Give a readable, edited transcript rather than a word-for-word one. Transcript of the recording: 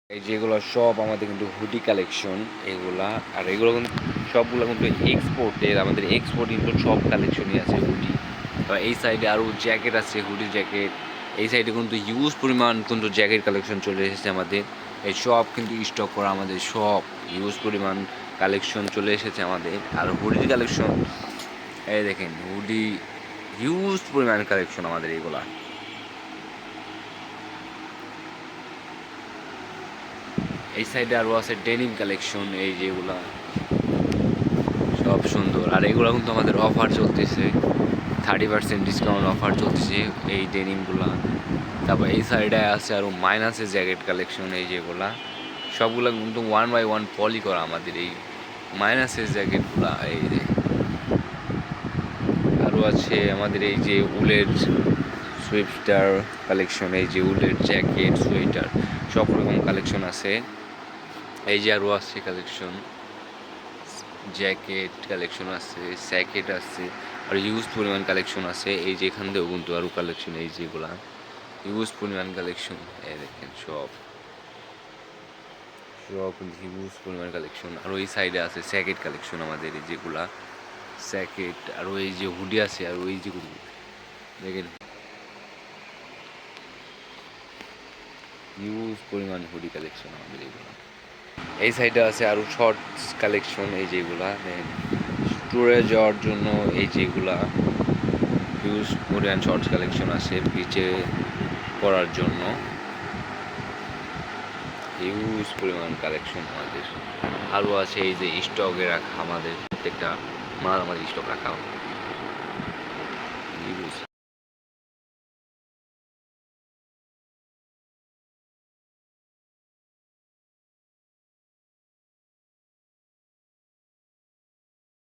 এই যেগুলো সব আমাদের কিন্তু হুডি কালেকশন এগুলা। আর এগুলো কিন্তু সবগুলো কিন্তু এক্সপোর্টের, আমাদের এক্সপোর্ট কিন্তু সব কালেকশনই আছে হুডি। এই সাইডে আরও জ্যাকেট আছে, হুডি জ্যাকেট। এই সাইডে কিন্তু হিউজ পরিমাণ কিন্তু জ্যাকেট কালেকশন চলে এসেছে আমাদের। এই সব কিন্তু স্টক করা আমাদের, সব হিউজ পরিমাণ কালেকশন চলে এসেছে আমাদের। আর হুডির কালেকশন এই দেখেন, হুডি হিউজ পরিমাণ কালেকশন আমাদের এগুলা। এই সাইডে আরও আছে ডেনিম কালেকশন, এই যেগুলা সব সুন্দর। আর এগুলো কিন্তু আমাদের অফার চলতেছে, 30% ডিসকাউন্ট অফার চলতেছে এই ডেনিমগুলা। তারপর এই সাইডে আছে আরও মাইনাসের জ্যাকেট কালেকশন, এই যেগুলা সবগুলো কিন্তু 1 বাই 1 পলি করা আমাদের এই মাইনাসের জ্যাকেটগুলা। এই যে আরও আছে আমাদের এই যে উলের সোয়েটার কালেকশন, এই যে উলের জ্যাকেট সোয়েটার সব রকম কালেকশন আছে। এই যে আরও আছে কালেকশন, জ্যাকেট কালেকশন আছে, স্যাকেট আছে, আর হিউজ পরিমাণ কালেকশন আছে। এই যে এখান থেকেও কিন্তু আরও কালেকশন, এই যেগুলা হিউজ পরিমাণ কালেকশন। এই দেখেন সব সব হিউজ পরিমাণ কালেকশন। আর ওই সাইডে আছে স্যাকেট কালেকশন আমাদের, এই যেগুলা স্যাকেট। আর ওই যে হুডি আছে, আর ওই যেগুলো দেখেন হিউজ পরিমাণ হুডি কালেকশন আমাদের এগুলো। এই সাইডে আছে আরও শর্টস কালেকশন, এই যেগুলা ট্যুরে যাওয়ার জন্য এই যেগুলা হিউজ পরিমাণ শর্টস কালেকশন আছে, বিচে পরার জন্য হিউজ পরিমাণ কালেকশন আমাদের। আরও আছে এই যে স্টকে রাখা আমাদের প্রত্যেকটা মাল আমাদের স্টক রাখা।